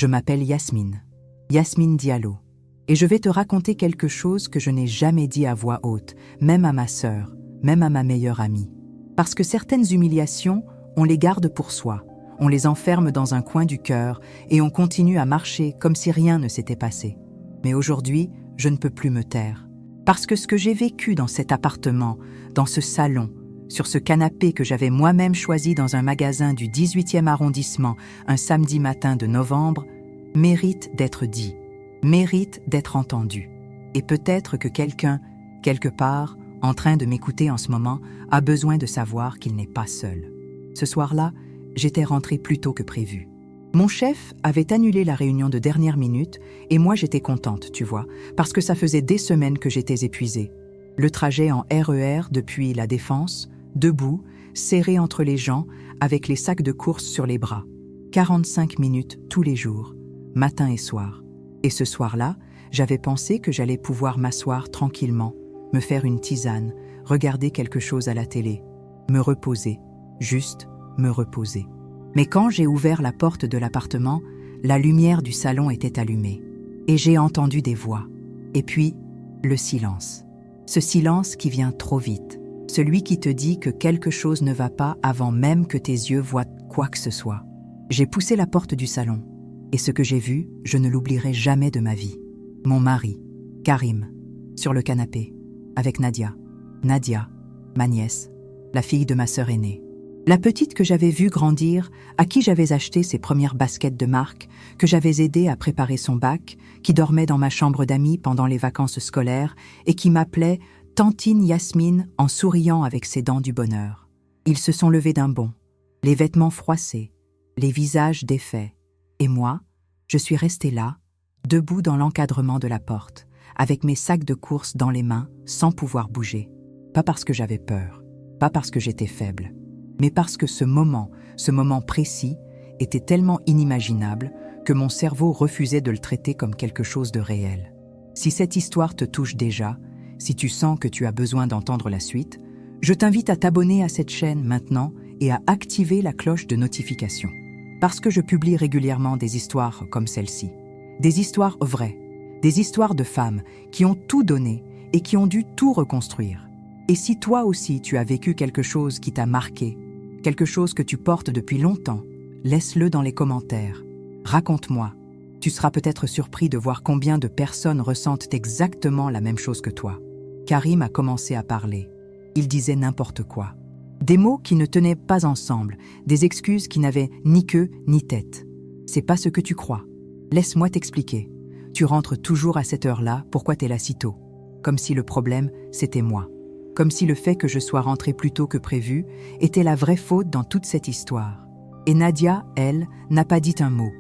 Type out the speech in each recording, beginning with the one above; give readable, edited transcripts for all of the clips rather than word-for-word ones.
Je m'appelle Yasmine, Yasmine Diallo, et je vais te raconter quelque chose que je n'ai jamais dit à voix haute, même à ma sœur, même à ma meilleure amie. Parce que certaines humiliations, on les garde pour soi, on les enferme dans un coin du cœur et on continue à marcher comme si rien ne s'était passé. Mais aujourd'hui, je ne peux plus me taire. Parce que ce que j'ai vécu dans cet appartement, dans ce salon, sur ce canapé que j'avais moi-même choisi dans un magasin du 18e arrondissement un samedi matin de novembre, mérite d'être dit, mérite d'être entendu. Et peut-être que quelqu'un, quelque part, en train de m'écouter en ce moment, a besoin de savoir qu'il n'est pas seul. Ce soir-là, j'étais rentrée plus tôt que prévu. Mon chef avait annulé la réunion de dernière minute et moi j'étais contente, tu vois, parce que ça faisait des semaines que j'étais épuisée. Le trajet en RER depuis la Défense, debout, serré entre les gens, avec les sacs de course sur les bras. 45 minutes tous les jours, matin et soir. Et ce soir-là, j'avais pensé que j'allais pouvoir m'asseoir tranquillement, me faire une tisane, regarder quelque chose à la télé, me reposer, juste me reposer. Mais quand j'ai ouvert la porte de l'appartement, la lumière du salon était allumée. Et j'ai entendu des voix. Et puis, le silence. Ce silence qui vient trop vite. Celui qui te dit que quelque chose ne va pas avant même que tes yeux voient quoi que ce soit. J'ai poussé la porte du salon. Et ce que j'ai vu, je ne l'oublierai jamais de ma vie. Mon mari, Karim, sur le canapé, avec Nadia. Nadia, ma nièce, la fille de ma sœur aînée. La petite que j'avais vue grandir, à qui j'avais acheté ses premières baskets de marque, que j'avais aidé à préparer son bac, qui dormait dans ma chambre d'amis pendant les vacances scolaires et qui m'appelait Tantine Yasmine en souriant avec ses dents du bonheur. Ils se sont levés d'un bond, les vêtements froissés, les visages défaits. Et moi, je suis restée là, debout dans l'encadrement de la porte, avec mes sacs de course dans les mains, sans pouvoir bouger. Pas parce que j'avais peur, pas parce que j'étais faible, mais parce que ce moment précis, était tellement inimaginable que mon cerveau refusait de le traiter comme quelque chose de réel. Si cette histoire te touche déjà, si tu sens que tu as besoin d'entendre la suite, je t'invite à t'abonner à cette chaîne maintenant et à activer la cloche de notification. Parce que je publie régulièrement des histoires comme celle-ci. Des histoires vraies, des histoires de femmes qui ont tout donné et qui ont dû tout reconstruire. Et si toi aussi tu as vécu quelque chose qui t'a marqué, quelque chose que tu portes depuis longtemps, laisse-le dans les commentaires. Raconte-moi. Tu seras peut-être surpris de voir combien de personnes ressentent exactement la même chose que toi. Karim a commencé à parler. Il disait n'importe quoi. Des mots qui ne tenaient pas ensemble, des excuses qui n'avaient ni queue ni tête. C'est pas ce que tu crois. Laisse-moi t'expliquer. Tu rentres toujours à cette heure-là, pourquoi t'es là si tôt? Comme si le problème, c'était moi. Comme si le fait que je sois rentrée plus tôt que prévu était la vraie faute dans toute cette histoire. Et Nadia, elle, n'a pas dit un mot.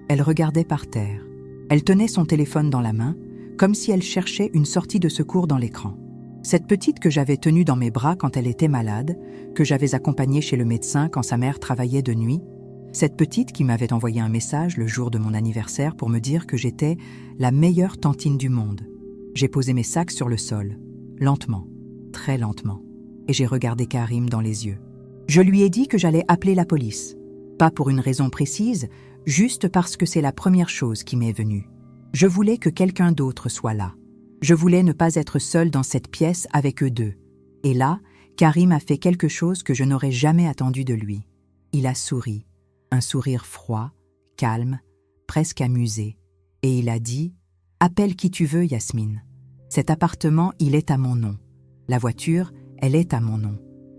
Elle regardait par terre. Elle tenait son téléphone dans la main, comme si elle cherchait une sortie de secours dans l'écran. Cette petite que j'avais tenue dans mes bras quand elle était malade, que j'avais accompagnée chez le médecin quand sa mère travaillait de nuit, cette petite qui m'avait envoyé un message le jour de mon anniversaire pour me dire que j'étais la meilleure tantine du monde. J'ai posé mes sacs sur le sol, lentement. Très lentement, et j'ai regardé Karim dans les yeux. Je lui ai dit que j'allais appeler la police. Pas pour une raison précise, juste parce que c'est la première chose qui m'est venue. Je voulais que quelqu'un d'autre soit là. Je voulais ne pas être seule dans cette pièce avec eux deux. Et là, Karim a fait quelque chose que je n'aurais jamais attendu de lui. Il a souri, un sourire froid, calme, presque amusé, et il a dit « Appelle qui tu veux, Yasmine. Cet appartement, il est à mon nom. La voiture, elle est à mon nom.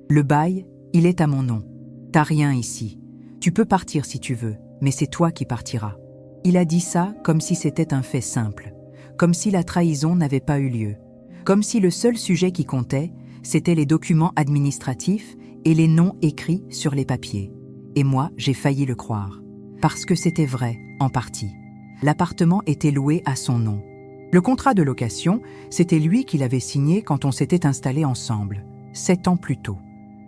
Le bail, il est à mon nom. T'as rien ici. Tu peux partir si tu veux, mais c'est toi qui partiras. » Il a dit ça comme si c'était un fait simple, comme si la trahison n'avait pas eu lieu, comme si le seul sujet qui comptait, c'était les documents administratifs et les noms écrits sur les papiers. Et moi, j'ai failli le croire. Parce que c'était vrai, en partie. L'appartement était loué à son nom. Le contrat de location, c'était lui qui l'avait signé quand on s'était installés ensemble, 7 ans plus tôt.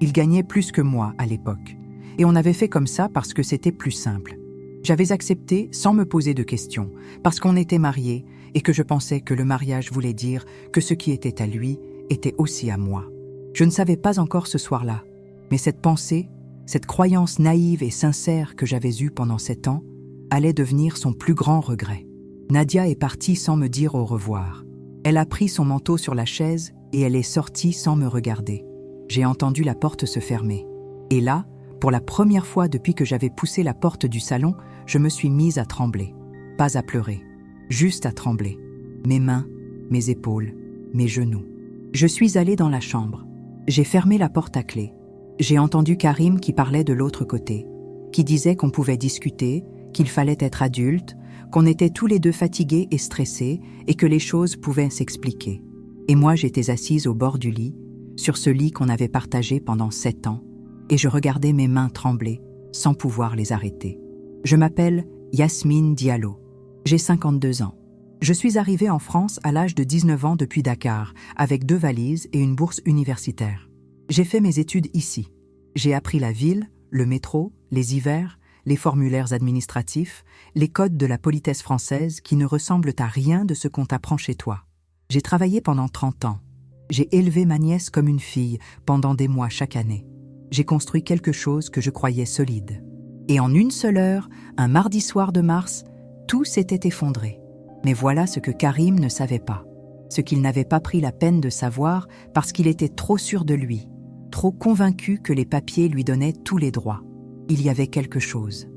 Il gagnait plus que moi à l'époque. Et on avait fait comme ça parce que c'était plus simple. J'avais accepté sans me poser de questions, parce qu'on était mariés et que je pensais que le mariage voulait dire que ce qui était à lui était aussi à moi. Je ne savais pas encore ce soir-là, mais cette pensée, cette croyance naïve et sincère que j'avais eue pendant 7 ans, allait devenir son plus grand regret. Nadia est partie sans me dire au revoir. Elle a pris son manteau sur la chaise et elle est sortie sans me regarder. J'ai entendu la porte se fermer. Et là, pour la première fois depuis que j'avais poussé la porte du salon, je me suis mise à trembler. Pas à pleurer, juste à trembler. Mes mains, mes épaules, mes genoux. Je suis allée dans la chambre. J'ai fermé la porte à clé. J'ai entendu Karim qui parlait de l'autre côté, qui disait qu'on pouvait discuter, qu'il fallait être adulte, qu'on était tous les deux fatigués et stressés et que les choses pouvaient s'expliquer. Et moi, j'étais assise au bord du lit, sur ce lit qu'on avait partagé pendant 7 ans, et je regardais mes mains trembler, sans pouvoir les arrêter. Je m'appelle Yasmine Diallo. J'ai 52 ans. Je suis arrivée en France à l'âge de 19 ans depuis Dakar, avec 2 valises et une bourse universitaire. J'ai fait mes études ici. J'ai appris la ville, le métro, les hivers, les formulaires administratifs, les codes de la politesse française qui ne ressemblent à rien de ce qu'on t'apprend chez toi. J'ai travaillé pendant 30 ans. J'ai élevé ma nièce comme une fille pendant des mois chaque année. J'ai construit quelque chose que je croyais solide. Et en une seule heure, un mardi soir de mars, tout s'était effondré. Mais voilà ce que Karim ne savait pas. Ce qu'il n'avait pas pris la peine de savoir parce qu'il était trop sûr de lui, trop convaincu que les papiers lui donnaient tous les droits. Il y avait quelque chose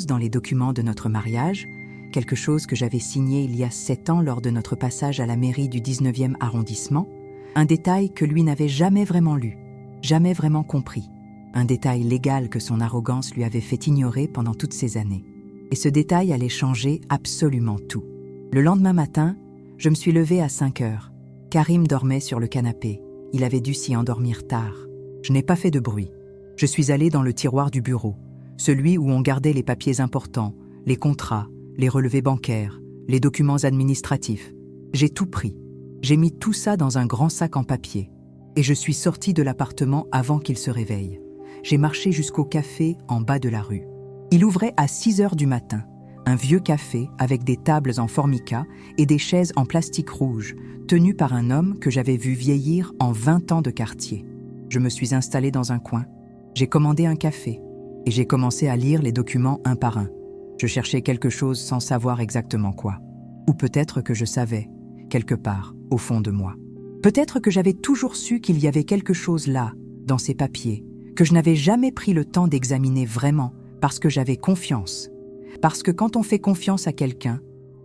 dans les documents de notre mariage, quelque chose que j'avais signé il y a 7 ans lors de notre passage à la mairie du 19e arrondissement, un détail que lui n'avait jamais vraiment lu, jamais vraiment compris, un détail légal que son arrogance lui avait fait ignorer pendant toutes ces années. Et ce détail allait changer absolument tout. Le lendemain matin, je me suis levée à 5 heures. Karim dormait sur le canapé. Il avait dû s'y endormir tard. Je n'ai pas fait de bruit. Je suis allée dans le tiroir du bureau, celui où on gardait les papiers importants, les contrats, les relevés bancaires, les documents administratifs. J'ai tout pris. J'ai mis tout ça dans un grand sac en papier. Et je suis sortie de l'appartement avant qu'il se réveille. J'ai marché jusqu'au café en bas de la rue. Il ouvrait à 6 heures du matin. Un vieux café avec des tables en formica et des chaises en plastique rouge, tenues par un homme que j'avais vu vieillir en 20 ans de quartier. Je me suis installée dans un coin. J'ai commandé un café et j'ai commencé à lire les documents un par un. Je cherchais quelque chose sans savoir exactement quoi. Ou peut-être que je savais, quelque part, au fond de moi. Peut-être que j'avais toujours su qu'il y avait quelque chose là, dans ces papiers, que je n'avais jamais pris le temps d'examiner vraiment, parce que j'avais confiance. Parce que quand on fait confiance à quelqu'un,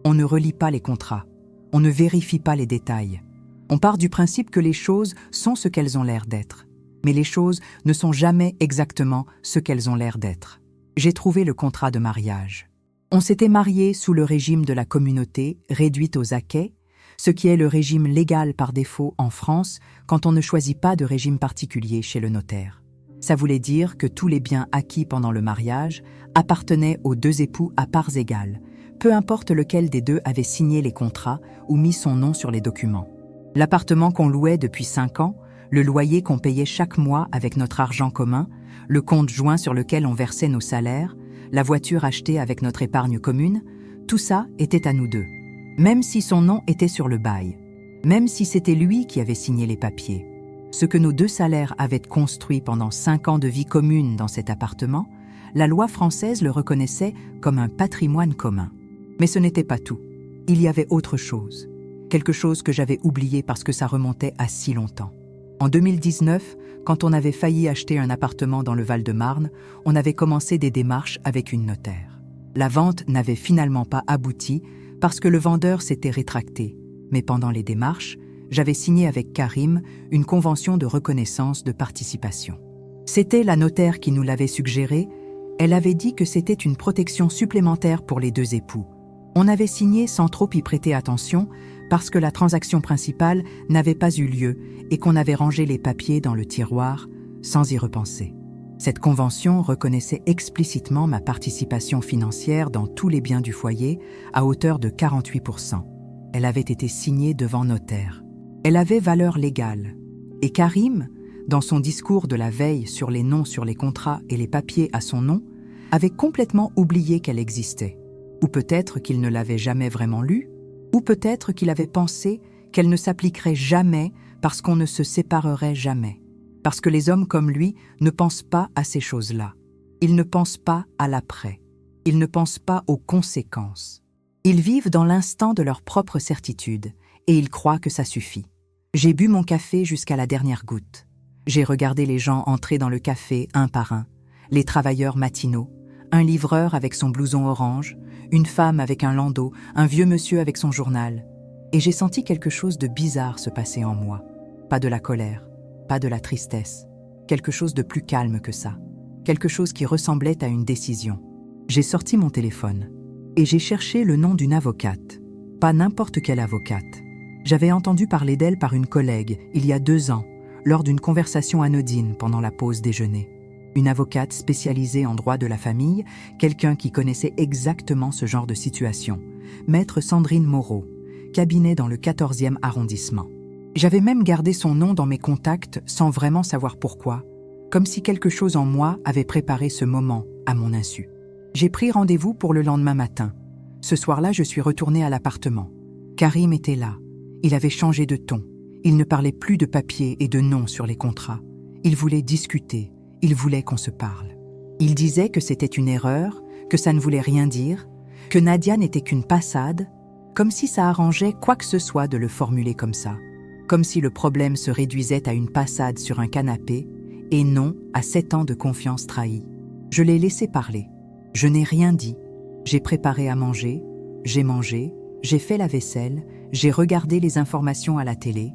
on ne relit pas les contrats, on ne vérifie pas les détails. On part du principe que les choses sont ce qu'elles ont l'air d'être. Mais les choses ne sont jamais exactement ce qu'elles ont l'air d'être. J'ai trouvé le contrat de mariage. On s'était mariés sous le régime de la communauté réduite aux acquêts, ce qui est le régime légal par défaut en France quand on ne choisit pas de régime particulier chez le notaire. Ça voulait dire que tous les biens acquis pendant le mariage appartenaient aux 2 époux à parts égales, peu importe lequel des 2 avait signé les contrats ou mis son nom sur les documents. L'appartement qu'on louait depuis 5 ans, le loyer qu'on payait chaque mois avec notre argent commun, le compte joint sur lequel on versait nos salaires, la voiture achetée avec notre épargne commune, tout ça était à nous 2. Même si son nom était sur le bail, même si c'était lui qui avait signé les papiers. Ce que nos 2 salaires avaient construit pendant 5 ans de vie commune dans cet appartement, la loi française le reconnaissait comme un patrimoine commun. Mais ce n'était pas tout. Il y avait autre chose. Quelque chose que j'avais oublié parce que ça remontait à si longtemps. En 2019, quand on avait failli acheter un appartement dans le Val-de-Marne, on avait commencé des démarches avec une notaire. La vente n'avait finalement pas abouti parce que le vendeur s'était rétracté. Mais pendant les démarches, j'avais signé avec Karim une convention de reconnaissance de participation. C'était la notaire qui nous l'avait suggéré. Elle avait dit que c'était une protection supplémentaire pour les 2 époux. On avait signé sans trop y prêter attention parce que la transaction principale n'avait pas eu lieu et qu'on avait rangé les papiers dans le tiroir sans y repenser. Cette convention reconnaissait explicitement ma participation financière dans tous les biens du foyer à hauteur de 48%. Elle avait été signée devant notaire. Elle avait valeur légale. Et Karim, dans son discours de la veille sur les noms sur les contrats et les papiers à son nom, avait complètement oublié qu'elle existait. Ou peut-être qu'il ne l'avait jamais vraiment lue, ou peut-être qu'il avait pensé qu'elle ne s'appliquerait jamais parce qu'on ne se séparerait jamais. Parce que les hommes comme lui ne pensent pas à ces choses-là. Ils ne pensent pas à l'après. Ils ne pensent pas aux conséquences. Ils vivent dans l'instant de leur propre certitude et ils croient que ça suffit. J'ai bu mon café jusqu'à la dernière goutte. J'ai regardé les gens entrer dans le café un par un, les travailleurs matinaux, un livreur avec son blouson orange, une femme avec un landau, un vieux monsieur avec son journal. Et j'ai senti quelque chose de bizarre se passer en moi. Pas de la colère, pas de la tristesse, quelque chose de plus calme que ça. Quelque chose qui ressemblait à une décision. J'ai sorti mon téléphone et j'ai cherché le nom d'une avocate. Pas n'importe quelle avocate. J'avais entendu parler d'elle par une collègue, il y a 2 ans, lors d'une conversation anodine pendant la pause déjeuner. Une avocate spécialisée en droit de la famille, quelqu'un qui connaissait exactement ce genre de situation. Maître Sandrine Moreau, cabinet dans le 14e arrondissement. J'avais même gardé son nom dans mes contacts sans vraiment savoir pourquoi, comme si quelque chose en moi avait préparé ce moment à mon insu. J'ai pris rendez-vous pour le lendemain matin. Ce soir-là, je suis retournée à l'appartement. Karim était là. Il avait changé de ton. Il ne parlait plus de papier et de noms sur les contrats. Il voulait discuter. Il voulait qu'on se parle. Il disait que c'était une erreur, que ça ne voulait rien dire, que Nadia n'était qu'une passade, comme si ça arrangeait quoi que ce soit de le formuler comme ça. Comme si le problème se réduisait à une passade sur un canapé et non à 7 ans de confiance trahie. Je l'ai laissé parler. Je n'ai rien dit. J'ai préparé à manger, j'ai mangé, j'ai fait la vaisselle, j'ai regardé les informations à la télé.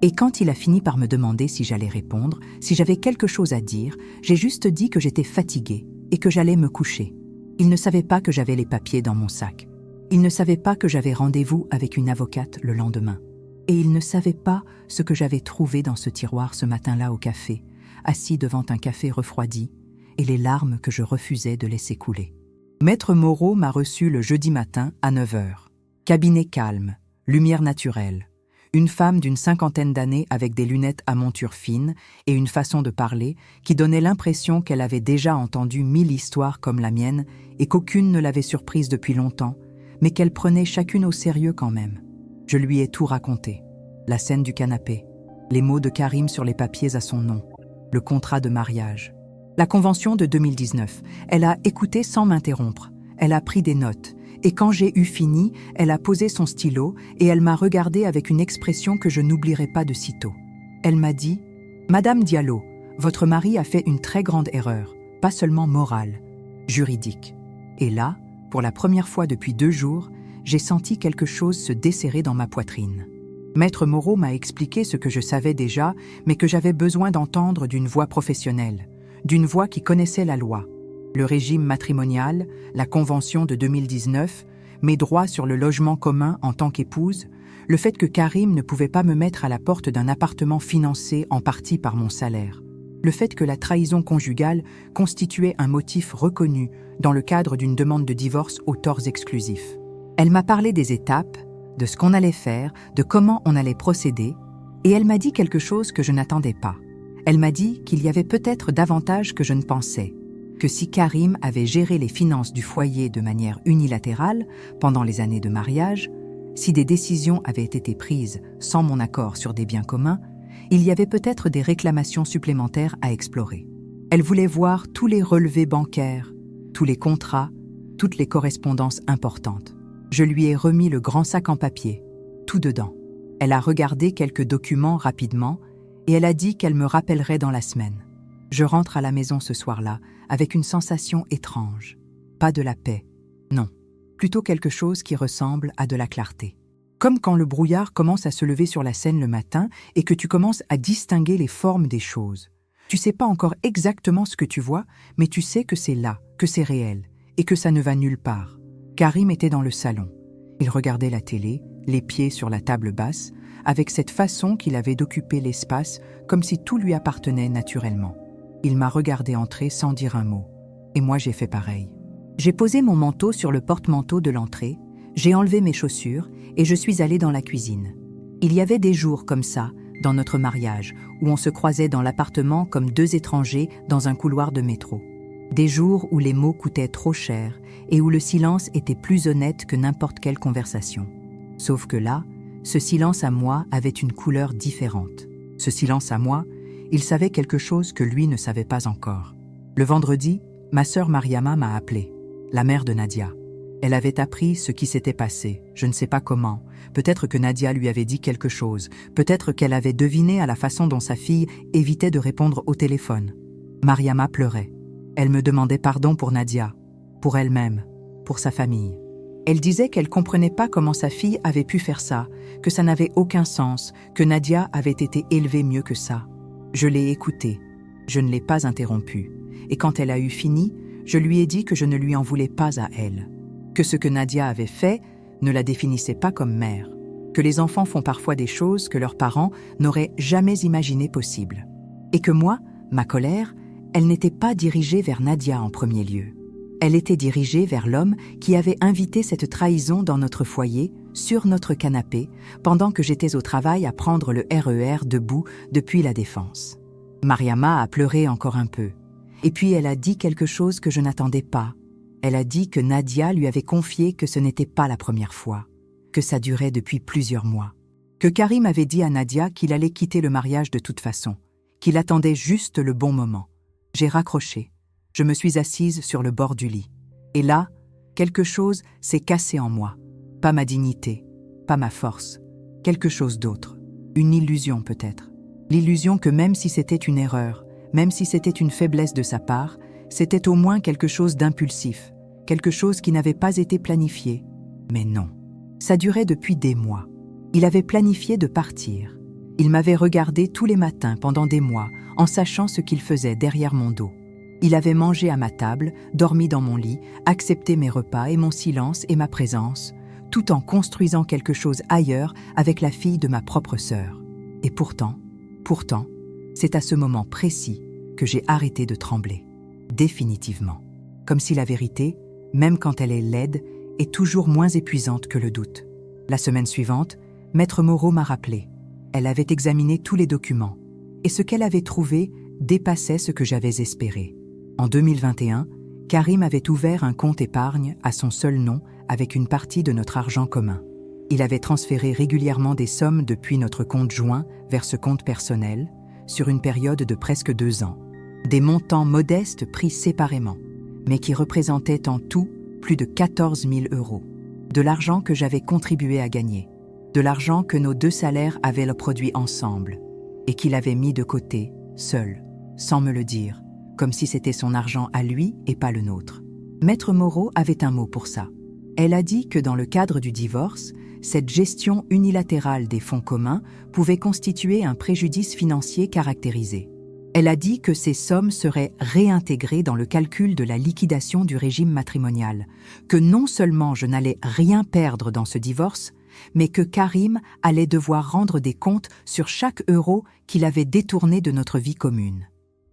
Et quand il a fini par me demander si j'allais répondre, si j'avais quelque chose à dire, j'ai juste dit que j'étais fatiguée et que j'allais me coucher. Il ne savait pas que j'avais les papiers dans mon sac. Il ne savait pas que j'avais rendez-vous avec une avocate le lendemain. Et il ne savait pas ce que j'avais trouvé dans ce tiroir ce matin-là au café, assis devant un café refroidi, et les larmes que je refusais de laisser couler. Maître Moreau m'a reçu le jeudi matin à 9h. Cabinet calme, lumière naturelle. Une femme d'une 50aine d'années avec des lunettes à monture fine et une façon de parler qui donnait l'impression qu'elle avait déjà entendu 1000 histoires comme la mienne et qu'aucune ne l'avait surprise depuis longtemps, mais qu'elle prenait chacune au sérieux quand même. Je lui ai tout raconté. La scène du canapé, les mots de Karim sur les papiers à son nom, le contrat de mariage. La convention de 2019, elle a écouté sans m'interrompre, elle a pris des notes, et quand j'ai eu fini, elle a posé son stylo et elle m'a regardé avec une expression que je n'oublierai pas de sitôt. Elle m'a dit « Madame Diallo, votre mari a fait une très grande erreur, pas seulement morale, juridique. » Et là, pour la première fois depuis 2 jours, j'ai senti quelque chose se desserrer dans ma poitrine. Maître Moreau m'a expliqué ce que je savais déjà, mais que j'avais besoin d'entendre d'une voix professionnelle, d'une voix qui connaissait la loi, le régime matrimonial, la convention de 2019, mes droits sur le logement commun en tant qu'épouse, le fait que Karim ne pouvait pas me mettre à la porte d'un appartement financé en partie par mon salaire, le fait que la trahison conjugale constituait un motif reconnu dans le cadre d'une demande de divorce aux torts exclusifs. Elle m'a parlé des étapes, de ce qu'on allait faire, de comment on allait procéder, et elle m'a dit quelque chose que je n'attendais pas. Elle m'a dit qu'il y avait peut-être davantage que je ne pensais, que si Karim avait géré les finances du foyer de manière unilatérale pendant les années de mariage, si des décisions avaient été prises sans mon accord sur des biens communs, il y avait peut-être des réclamations supplémentaires à explorer. Elle voulait voir tous les relevés bancaires, tous les contrats, toutes les correspondances importantes. Je lui ai remis le grand sac en papier, tout dedans. Elle a regardé quelques documents rapidement et elle a dit qu'elle me rappellerait dans la semaine. Je rentre à la maison ce soir-là avec une sensation étrange. Pas de la paix, non. Plutôt quelque chose qui ressemble à de la clarté. Comme quand le brouillard commence à se lever sur la scène le matin et que tu commences à distinguer les formes des choses. Tu sais pas encore exactement ce que tu vois, mais tu sais que c'est là, que c'est réel, et que ça ne va nulle part. Karim était dans le salon. Il regardait la télé, les pieds sur la table basse, avec cette façon qu'il avait d'occuper l'espace comme si tout lui appartenait naturellement. Il m'a regardé entrer sans dire un mot. Et moi j'ai fait pareil. J'ai posé mon manteau sur le porte-manteau de l'entrée, j'ai enlevé mes chaussures et je suis allée dans la cuisine. Il y avait des jours comme ça, dans notre mariage, où on se croisait dans l'appartement comme 2 étrangers dans un couloir de métro. Des jours où les mots coûtaient trop cher et où le silence était plus honnête que n'importe quelle conversation. Sauf que là, ce silence à moi avait une couleur différente. Ce silence à moi, il savait quelque chose que lui ne savait pas encore. Le vendredi, ma sœur Mariama m'a appelé. la mère de Nadia. Elle avait appris ce qui s'était passé, je ne sais pas comment. Peut-être que Nadia lui avait dit quelque chose, peut-être qu'elle avait deviné à la façon dont sa fille évitait de répondre au téléphone. Mariama pleurait. Elle me demandait pardon pour Nadia, pour elle-même, pour sa famille. Elle disait qu'elle comprenait pas comment sa fille avait pu faire ça, que ça n'avait aucun sens, que Nadia avait été élevée mieux que ça. Je l'ai écoutée, je ne l'ai pas interrompue, et quand elle a eu fini, je lui ai dit que je ne lui en voulais pas à elle, que ce que Nadia avait fait ne la définissait pas comme mère, que les enfants font parfois des choses que leurs parents n'auraient jamais imaginées possibles, et que moi, ma colère, elle n'était pas dirigée vers Nadia en premier lieu. Elle était dirigée vers l'homme qui avait invité cette trahison dans notre foyer, sur notre canapé, pendant que j'étais au travail à prendre le RER debout depuis la Défense. Mariama a pleuré encore un peu. Et puis elle a dit quelque chose que je n'attendais pas. Elle a dit que Nadia lui avait confié que ce n'était pas la première fois, que ça durait depuis plusieurs mois, que Karim avait dit à Nadia qu'il allait quitter le mariage de toute façon, qu'il attendait juste le bon moment. J'ai raccroché. Je me suis assise sur le bord du lit. Et là, quelque chose s'est cassé en moi. Pas ma dignité, pas ma force, quelque chose d'autre. Une illusion peut-être. L'illusion que même si c'était une erreur, même si c'était une faiblesse de sa part, c'était au moins quelque chose d'impulsif, quelque chose qui n'avait pas été planifié. Mais non. Ça durait depuis des mois. Il avait planifié de partir. Il m'avait regardé tous les matins pendant des mois, en sachant ce qu'il faisait derrière mon dos. Il avait mangé à ma table, dormi dans mon lit, accepté mes repas et mon silence et ma présence, tout en construisant quelque chose ailleurs avec la fille de ma propre sœur. Et pourtant, c'est à ce moment précis que j'ai arrêté de trembler. Définitivement. Comme si la vérité, même quand elle est laide, est toujours moins épuisante que le doute. La semaine suivante, Maître Moreau m'a rappelé. Elle avait examiné tous les documents, et ce qu'elle avait trouvé dépassait ce que j'avais espéré. En 2021, Karim avait ouvert un compte épargne à son seul nom avec une partie de notre argent commun. Il avait transféré régulièrement des sommes depuis notre compte joint vers ce compte personnel, sur une période de presque 2 ans. Des montants modestes pris séparément, mais qui représentaient en tout plus de 14 000 €. De l'argent que j'avais contribué à gagner, de l'argent que nos 2 salaires avaient produit ensemble, et qu'il avait mis de côté, seul, sans me le dire, comme si c'était son argent à lui et pas le nôtre. Maître Moreau avait un mot pour ça. Elle a dit que dans le cadre du divorce, cette gestion unilatérale des fonds communs pouvait constituer un préjudice financier caractérisé. Elle a dit que ces sommes seraient réintégrées dans le calcul de la liquidation du régime matrimonial, que non seulement je n'allais rien perdre dans ce divorce, mais que Karim allait devoir rendre des comptes sur chaque euro qu'il avait détourné de notre vie commune.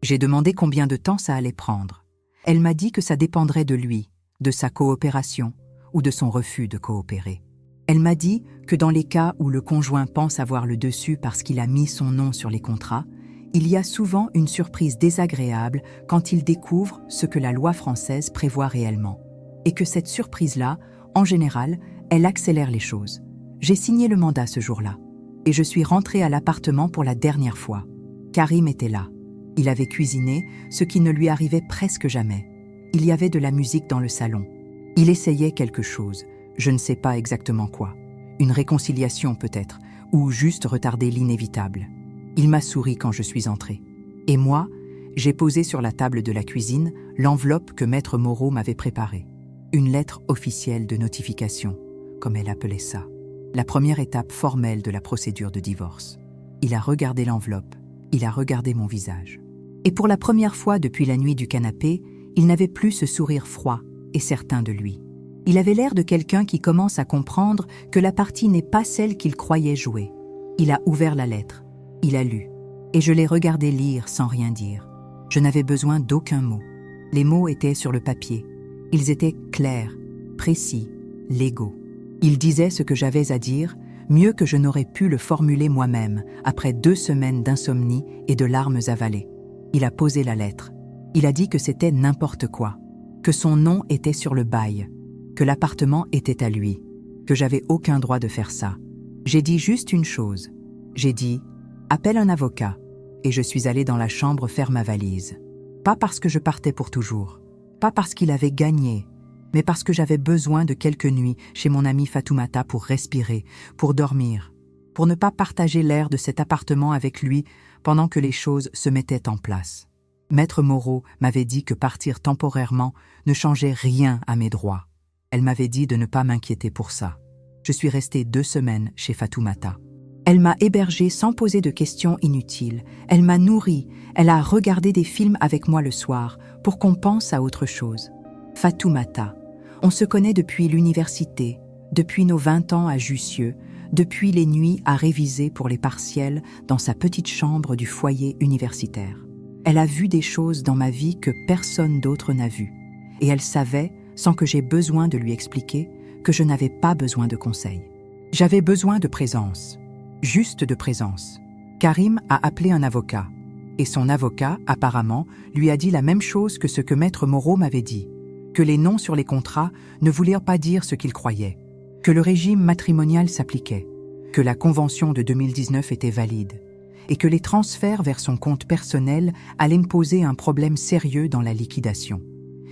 J'ai demandé combien de temps ça allait prendre. Elle m'a dit que ça dépendrait de lui, de sa coopération ou de son refus de coopérer. Elle m'a dit que dans les cas où le conjoint pense avoir le dessus parce qu'il a mis son nom sur les contrats, il y a souvent une surprise désagréable quand il découvre ce que la loi française prévoit réellement. Et que cette surprise-là, en général, elle accélère les choses. J'ai signé le mandat ce jour-là. Et je suis rentrée à l'appartement pour la dernière fois. Karim était là. Il avait cuisiné, ce qui ne lui arrivait presque jamais. Il y avait de la musique dans le salon. Il essayait quelque chose, je ne sais pas exactement quoi. Une réconciliation peut-être, ou juste retarder l'inévitable. Il m'a souri quand je suis entrée. Et moi, j'ai posé sur la table de la cuisine l'enveloppe que Maître Moreau m'avait préparée. Une lettre officielle de notification, comme elle appelait ça. La première étape formelle de la procédure de divorce. Il a regardé l'enveloppe, il a regardé mon visage. Et pour la première fois depuis la nuit du canapé, il n'avait plus ce sourire froid et certain de lui. Il avait l'air de quelqu'un qui commence à comprendre que la partie n'est pas celle qu'il croyait jouer. Il a ouvert la lettre, il a lu, et je l'ai regardé lire sans rien dire. Je n'avais besoin d'aucun mot. Les mots étaient sur le papier. Ils étaient clairs, précis, légaux. Ils disaient ce que j'avais à dire, mieux que je n'aurais pu le formuler moi-même, après 2 semaines d'insomnie et de larmes avalées. Il a posé la lettre. Il a dit que c'était n'importe quoi, que son nom était sur le bail, que l'appartement était à lui, que j'avais aucun droit de faire ça. J'ai dit juste une chose. J'ai dit « Appelle un avocat » et je suis allée dans la chambre faire ma valise. Pas parce que je partais pour toujours, pas parce qu'il avait gagné, mais parce que j'avais besoin de quelques nuits chez mon amie Fatoumata pour respirer, pour dormir, pour ne pas partager l'air de cet appartement avec lui pendant que les choses se mettaient en place. Maître Moreau m'avait dit que partir temporairement ne changeait rien à mes droits. Elle m'avait dit de ne pas m'inquiéter pour ça. Je suis restée 2 semaines chez Fatoumata. Elle m'a hébergée sans poser de questions inutiles. Elle m'a nourrie. Elle a regardé des films avec moi le soir pour qu'on pense à autre chose. Fatoumata, on se connaît depuis l'université, depuis nos 20 ans à Jussieu, depuis les nuits à réviser pour les partiels dans sa petite chambre du foyer universitaire. Elle a vu des choses dans ma vie que personne d'autre n'a vues. Et elle savait, sans que j'aie besoin de lui expliquer, que je n'avais pas besoin de conseils. J'avais besoin de présence, juste de présence. Karim a appelé un avocat. Et son avocat, apparemment, lui a dit la même chose que ce que Maître Moreau m'avait dit, que les noms sur les contrats ne voulaient pas dire ce qu'il croyait, que le régime matrimonial s'appliquait, que la convention de 2019 était valide, et que les transferts vers son compte personnel allaient me poser un problème sérieux dans la liquidation.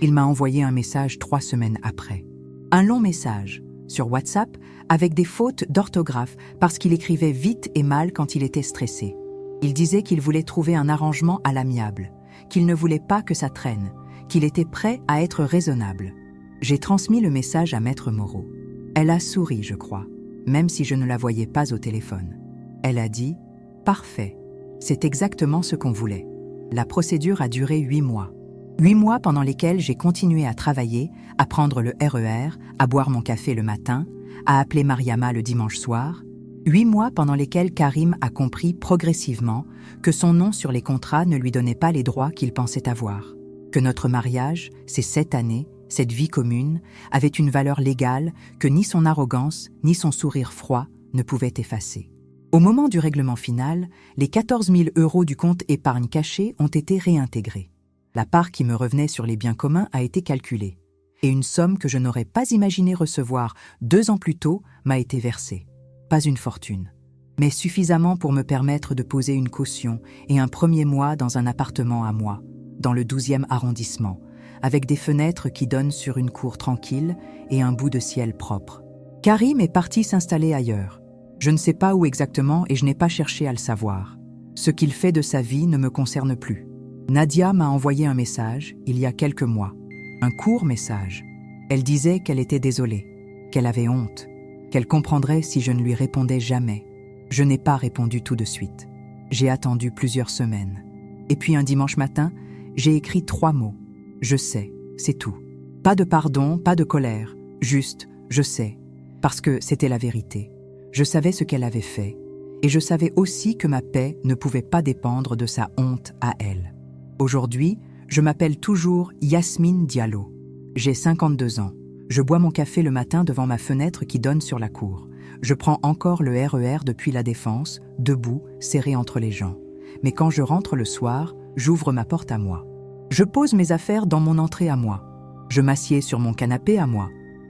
Il m'a envoyé un message 3 semaines après. Un long message, sur WhatsApp, avec des fautes d'orthographe parce qu'il écrivait vite et mal quand il était stressé. Il disait qu'il voulait trouver un arrangement à l'amiable, qu'il ne voulait pas que ça traîne, qu'il était prêt à être raisonnable. J'ai transmis le message à Maître Moreau. Elle a souri, je crois, même si je ne la voyais pas au téléphone. Elle a dit « Parfait, c'est exactement ce qu'on voulait ». La procédure a duré 8 mois. 8 mois pendant lesquels j'ai continué à travailler, à prendre le RER, à boire mon café le matin, à appeler Mariama le dimanche soir. 8 mois pendant lesquels Karim a compris progressivement que son nom sur les contrats ne lui donnait pas les droits qu'il pensait avoir, que notre mariage, ces 7 années, cette vie commune, avait une valeur légale que ni son arrogance, ni son sourire froid ne pouvaient effacer. Au moment du règlement final, les 14 000 € du compte épargne cachée ont été réintégrés. La part qui me revenait sur les biens communs a été calculée, et une somme que je n'aurais pas imaginé recevoir 2 ans plus tôt m'a été versée. Pas une fortune, mais suffisamment pour me permettre de poser une caution et un premier mois dans un appartement à moi, dans le 12e arrondissement, avec des fenêtres qui donnent sur une cour tranquille et un bout de ciel propre. Karim est parti s'installer ailleurs. Je ne sais pas où exactement et je n'ai pas cherché à le savoir. Ce qu'il fait de sa vie ne me concerne plus. Nadia m'a envoyé un message, il y a quelques mois. Un court message. Elle disait qu'elle était désolée, qu'elle avait honte, qu'elle comprendrait si je ne lui répondais jamais. Je n'ai pas répondu tout de suite. J'ai attendu plusieurs semaines. Et puis un dimanche matin, j'ai écrit 3 mots. Je sais, c'est tout. Pas de pardon, pas de colère. Juste, je sais. Parce que c'était la vérité. Je savais ce qu'elle avait fait. Et je savais aussi que ma paix ne pouvait pas dépendre de sa honte à elle. Aujourd'hui, je m'appelle toujours Yasmine Diallo. J'ai 52 ans. Je bois mon café le matin devant ma fenêtre qui donne sur la cour. Je prends encore le RER depuis la Défense, debout, serré entre les gens. Mais quand je rentre le soir, j'ouvre ma porte à moi. Je pose mes affaires dans mon entrée à moi. Je m'assieds sur mon canapé à moi.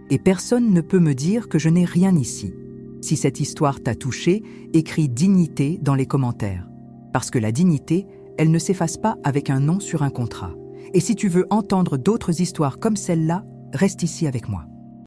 Et personne ne peut me dire que je n'ai rien ici. Si cette histoire t'a touché, écris dignité dans les commentaires. Parce que la dignité, elle ne s'efface pas avec un nom sur un contrat. Et si tu veux entendre d'autres histoires comme celle-là, reste ici avec moi.